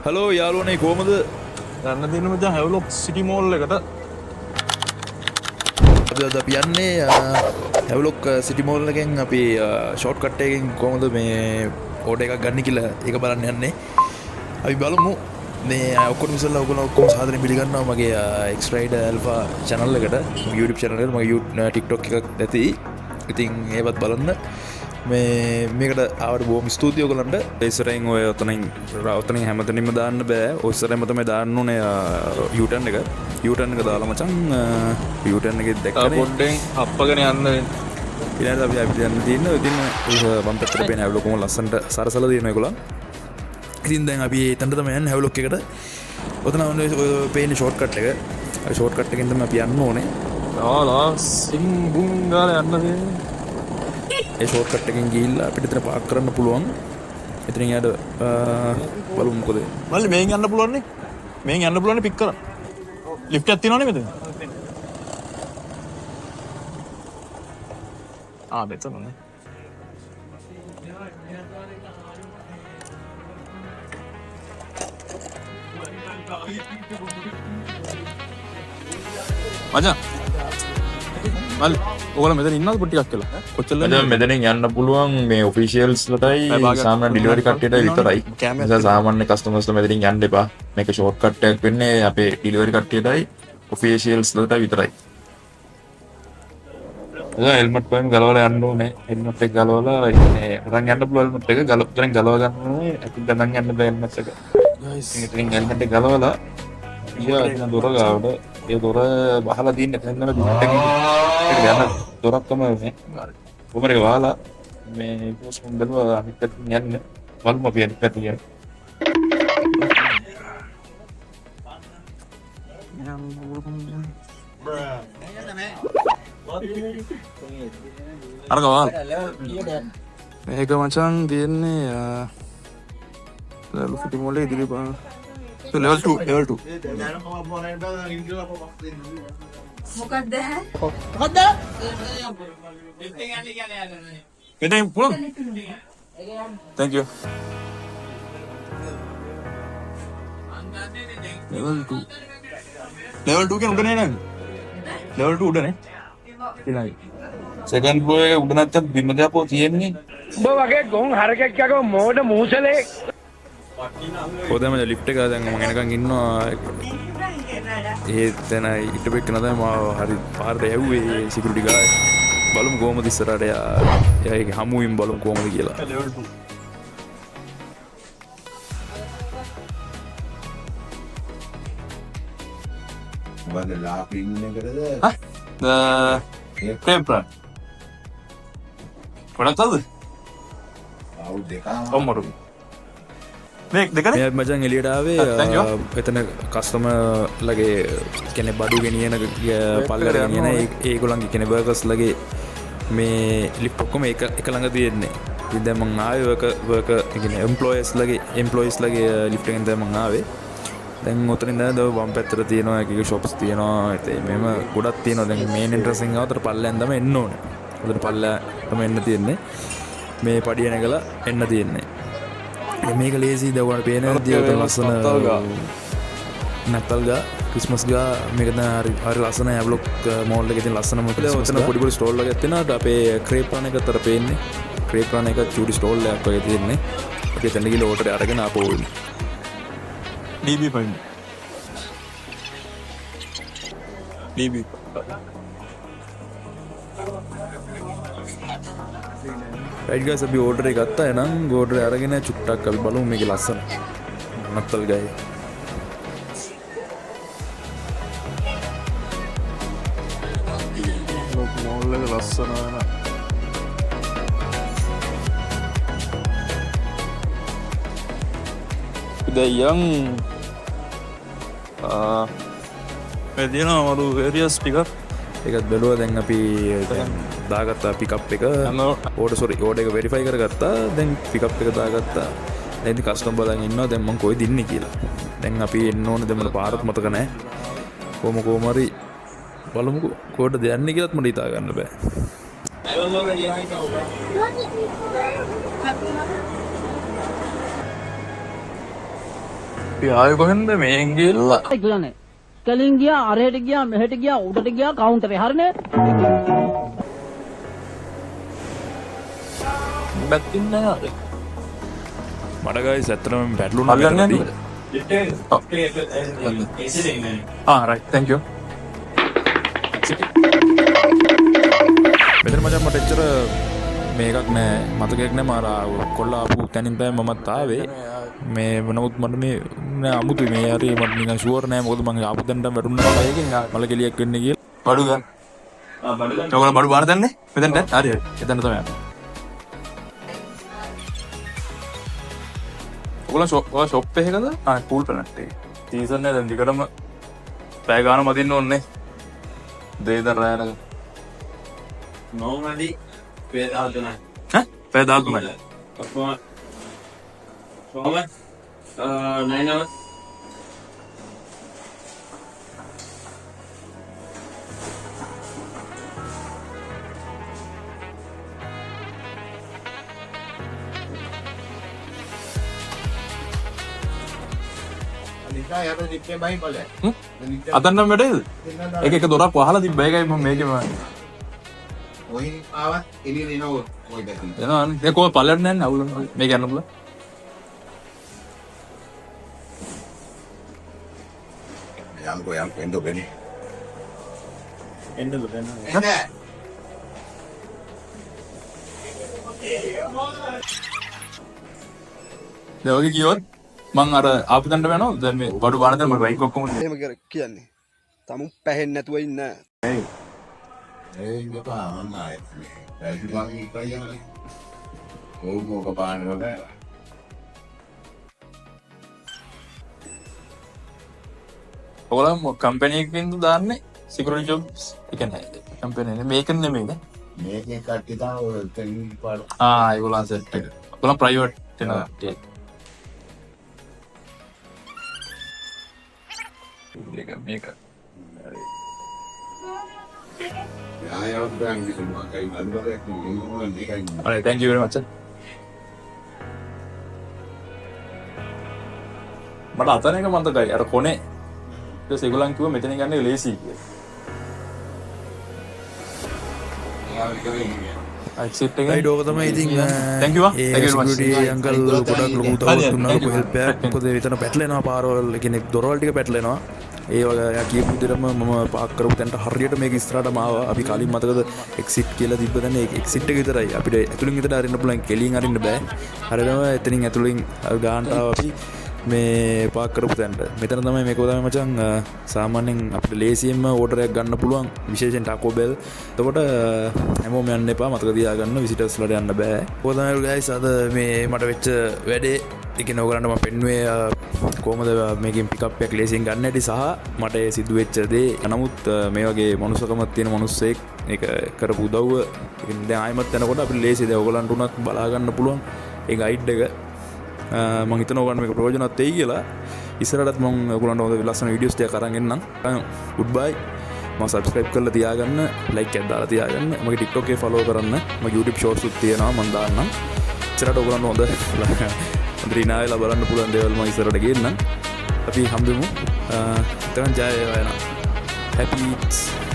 Hello යාළුවනේ කොහමද? යන්න තියෙන මචං හැවලොක් සිටි මෝල් එකට. අද අපි යන්නේ හැවලොක් සිටි මෝල් එකෙන් අපි ෂෝට් කට් එකකින් කොහමද මේ ඕඩර් එකක් ගන්න කියලා ඒක බලන්න යන්නේ. අපි බලමු මේ ඔක්කොම ඉස්සෙල්ලා ඔක්කොම සාදරයෙන් පිළිගන්නවා මගේ X-Ride Alpha channel එකට. මගේ YouTube channel එකට මගේ TikTok එකක් ඇති. ඉතින් ඒවත් බලන්න. මේකට ආවට බොහොම ස්තුතියි ඔයගලන්ට. ඉස්සරහින් ඔය ඔතනින් හැමතැනින්ම දාන්න බෑ. ඔය ඉස්සරහින්ම තමයි දාන්න ඕනේ U-turn එක. U-turn එක දාලා මචං U-turn එකේ දැක්කනේ. පොඩ්ඩෙන් අප්පගෙන යන්න වෙන්නේ. ඊළඟට අපි අපිට යන්න තියෙන්නේ ඉතින් වම් පැත්තට පේන හැවලොක් කොහොම ලස්සනට සරසලා තියෙනවා ඒගොල්ලන්. ඉතින් දැන් අපි එතනට තමයි යන්නේ හැවලොක් එකට. ඔතන ඔය පේන ෂෝට් කට් එක. ඒ ෂෝට් කට් එකෙන් තමයි අපි යන්න ඕනේ. ආලා සිං බුම් ගාලා යන්න තියෙන්නේ. ඒ ෂෝට් කට් එකෙන් ගිහිල්ලා අපිට එතන පාක් කරන්න පුළුවන්. එතනින් යාට බලමු මොකද. මල්ලි මේන් යන්න පුළුවන් නේ. මේන් යන්න පුළුවන් නේ පික් කරන්න. ලිෆ්ට් එකක් තියෙනවනේ මෙතන. මෙතන නේ. මචං මල්ලි ඔයාලා මෙතන ඉන්නවද පොඩි ටිකක් කියලා? කොච්චර මචං මෙතනින් යන්න පුළුවන් මේ ඔෆිෂියල්ස් ලටයි සාමාන්‍ය ඩිලිවරි කට්ටියටයි විතරයි. නිසා සාමාන්‍ය කස්ටමර්ස්ලා මෙතනින් යන්න එපා. මේක ෂෝට් කට් එකක් වෙන්නේ අපේ ඩිලිවරි කට්ටියටයි ඔෆිෂියල්ස් ලටයි විතරයි. හෙල්මට් පයින් ගලවලා යන්න ඕනේ. හෙල්මට් එක ගලවලා ඉන්නේ අරන් යන්න පුළුවන් හෙල්මට් එක ගලව ගන්න ඕනේ. අපි දැන් යන්න බෑ හෙල්මට් එක. ගයිස් ඉතින් හෙල්මට් එක ගලවලා ඊය දොර ගාවට ඒ දොර බහලා දින්න එතනම හෙල්මට් එක යන දොරක් තමයි මේ. කොමරේ වහලා මේ පොස්ට් බැලුවා අනිත් පැත්තෙන් යන්න. වල්ම අපි අනිත් පැත්තට යන්න. අර ගවල් මේක මචං තියෙන්නේ ලෙවල් 50 මොලේ ඉදිරි බා ලෙවල් 2 මොකක්ද මෙතෙන් පුළුවන් thank you level 2 කියන උඩ නේ නේද level 2 උඩ නේ ඉලයි සෙකන්ඩ් ෆ්ලෝර් එකේ උඩ නැත්තම් බිම දපෝ තියෙන්නේ. උඹ වගේ ගොන් හරකෙක් යකෝ මෝඩ මූසලේ පොදම ලිෆ්ට් එක දැන් මම එනකන් ඉන්නවා. ඒ තැන ඊට පෙක් නෑ මම හරි පාරට යව්වේ සිකියුරිටි ගාය. බලමු කොහමද ඉස්සරහට එයාගේ හමුවෙන් බලමු කොහමද කියලා. level 2 වල ලාපින් එකටද පේපර් පොඩක්ද අවු දෙක ඔම්මරු මේ දෙකනේ මෙයා මචං එළියට ආවේ එතන කස්ටමර්ලගේ කෙනෙක් බඩු ගෙනියන පල්ලට ගෙනියන ඒගොල්ලන්ගේ කෙනෙක් වර්කර්ස්ලගේ මේ ලිෆ්ට් ඔක්කොම එක ළඟ තියෙන්නේ. ඉතින් දැන් මං ආවේ වර්කර් කියන්නේ එම්ප්ලොයිස්ලගේ ලිෆ්ට් එකෙන් දැන් මං ආවේ. දැන් ඔතනින් දැන් වම් පැත්තට තියෙනවා එක ෂොප්ස් තියෙනවා. ඉතින් මෙහෙම ගොඩක් තියෙනවා. දැන් මේන් එන්ට්‍රන්ස් එකෙන් ආවතර පල්ලෙන් තමයි එන්න ඕනේ. උදේට පල්ලෙන් තමයි එන්න තියෙන්නේ. මේ පඩිය නැගලා එන්න තියෙන්නේ. මේක ලේසි දවුවට පේන විදිහට ලස්සන නත්තල් ගා ක්‍රිස්මස් ගා මේක හරි ලස්සන හැවලොක් මෝල් එකේ තියෙන ලස්සනම ඔතන පොඩි පොඩි ස්ටෝල් එකක් තියෙනවා. අපේ ක්‍රේප් රන් එකතර පේන්නේ. ක්‍රේප් රන් එක චූටි ස්ටෝල් එකක් වගේ තියෙන්නේ. අපි එතන ගිහලා ඕටර් අරගෙන ආපහු එන්නේ. DB point DB right guys අපි ඕඩර් එක ගත්තා. එහෙනම් ඕඩර් අරගෙන චුට්ටක් අපි බලමු මේකේ ලස්සන නත්තල් ගයි. මෝල් එක ලස්සන වෙන දැන් මේ තියෙනවා මරු ඒරියස් ටිකක් ඒකත් බැලුවා. දැන් අපි දාගත්තා පිකප් එක ඕඩර් එක වෙරිෆයි කරගත්තා. දැන් පිකප් එක දාගත්තා. දැන් ඉතින් කස්ටමර් බලන් ඉන්නවා දැන් මං කොහෙද ඉන්නේ කියලා. දැන් අපි එන්න ඕනේ. දැන් මට පාරත් මතක නැහැ. කොහොම හරි බලමුකෝ කොහෙටද යන්නේ කියලාත් මට හිතා ගන්න බෑ. ආය කොහෙන්ද මේන් ගිල්ලා කියන්නේ කලින් ගියා අරහෙට ගියා මෙහෙට ගියා උඩට ගියා කවුන්ටරේ හරිනේ බැක්කින් නෑ මට ගයිස් ඇත්තටම පැටලුණා අල්ලන්නේ රයිට් තැන්ක් යූ මෙතන මචං මට එච්චර මේකක් නෑ මතකයක් නෑ මාර කොල්ලා ආපු තැනින් තමයි මමත් ආවේ මේ නමුත් මට මේ අමුතුයි මේ හරි මට නිකන් ෂුවර් නෑ මොකද මම ආපු තැනට වැටුණා ඒකෙන් මල කෙලියක් වෙන්නේ කියලා බඩු ගන්න ඔයගොල්ලෝ බඩු බාර දන්නේ මෙතනට හරි එතන තමයි ඔයගොල්ලෝ ෂොප් එකකද කූල් ප්ලැනට් එක සීසන් එක දැන් දිගටම පැය ගාන මදින්න ඕනේ දෙයද රෑනක normally pay out the night. පැය 13යි For how much? 9 hours. නිකා යට නික්කේ බයි බලය. අතන්නම් වැඩේද එක දොරක් වහලා තිබ්බ ඒකයි මම මේකෙම ඔයින් ආවත් එළියට එනවා ඔය දැක්කේ. එනවා නේ කොහොම පළට නැන්නේ අවුල මේක යන්න පුළුවන් යම් එන්න බැරි. End of the day. එන්න. දැන් ඔය කිව්වොත් මං අර ආපු තැනට වෙනවා දැන් මේ බඩු බාන දැන් මම බයික් ඔක්කොම එහෙම කියන්නේ තමුන් පැහෙන්නේ නැතුව ඉන්න ඒ ගපා මම ආයේ. ඒක වගේ ඉපයන්නේ. ඕක මොක පාන වල. ඔයාලා කම්පැනි එකකින්ද දාන්නේ සිකියුරිටි ජොබ්ස් ඒ කියන්නේ කම්පැනි නේ මේක නෙමෙයිද මේකේ කට්ටිය තමයි ඔය තෙන් පාඩ. ඒගොල්ලන් සෙට් එක ඔයාලා ප්‍රයිවට් වෙනවා මේක යායවත් බෑන් විසුමා කයි අල්බරයක් නේ මේකයි. alright thank you very much මට අතන එක මතකයි අර කොනේ ඊට ඒගොල්ලන් කිව්වා මෙතන ගන්න ලේසි කියලා එක්සිට් එක රයිට් ඕක තමයි ඉතින් thank you A security uncle ගොඩක් ලොකු උදව්වක් දුන්නා ලොකු හෙල්ප් එකක් මොකද එතන පැටලෙනවා පාරවල් කියන්නේ දොරවල් ටික පැටලෙනවා ඒ වගේ යා කියපු විදිහටම මම පාක් කරපු තැනට හරියට මේක ඉස්සරහටම ආවා අපි කලින් මතකද එක්සිට් කියලා තිබ්බ තැන ඒ එක්සිට් එක විතරයි අපිට ඇතුලින් විතර අරින්න පුළුවන් කෙලින් අරින්න බෑ හරියටම එතනින් ඇතුලින් ගානට අපි මේ පාක් කරපු තැනට මෙතන තමයි මේක තමයි මචං සාමාන්‍යයෙන් අපිට ලේසියෙන්ම ඕඩර් එකක් ගන්න පුළුවන් විශේෂයෙන් ටාකෝ බෙල් එතකොට හැමෝම යන්න එපා මතක තියාගන්න විසිටර්ස්ලාට යන්න බෑ ඔය තමයි ගයිස් අද මේ මට වෙච්ච වැඩේ ඉතින් ඔයගලන්ට මම පෙන්නුවේ කොහොමද මේකෙන් පිකප් එකක් ලේසියෙන් ගන්න හැටි සහ මට ඒ සිද්ධ වෙච්ච දේ නමුත් මේ වගේ මනුස්සකමක් තියෙන මනුස්සයෙක් ඒක කරපු උදව්ව ඉතින් දැන් ආයෙමත් යනකොට අපිට ලේසියි දැන් ඔයගලන්ට උනත් බලා ගන්න පුළුවන් ඒ ගයිඩ් එක මම හිතනවා ඔයගලන්ට මේක ප්‍රයෝජනවත් වෙයි කියලා ඉස්සරහටත් මම ඔයගලන්ට හොඳ ලස්සන වීඩියෝස් ටිකක් අරන් එන්නම් good bye මම subscribe කරලා තියාගන්න like එකක් දාලා තියාගන්න මගේ TikTok එකේ follow කරන්න මගේ YouTube shorts උත් තියෙනවා මම දාන්නම් ඉස්සරහට ඔයගලන්ට හොඳ ද්‍රිනායලා බලන්න පුළුවන් දේවල් මම ඉස්සරහට ගේන්නම් අපි හම්බෙමු එතන ජය වේවා happy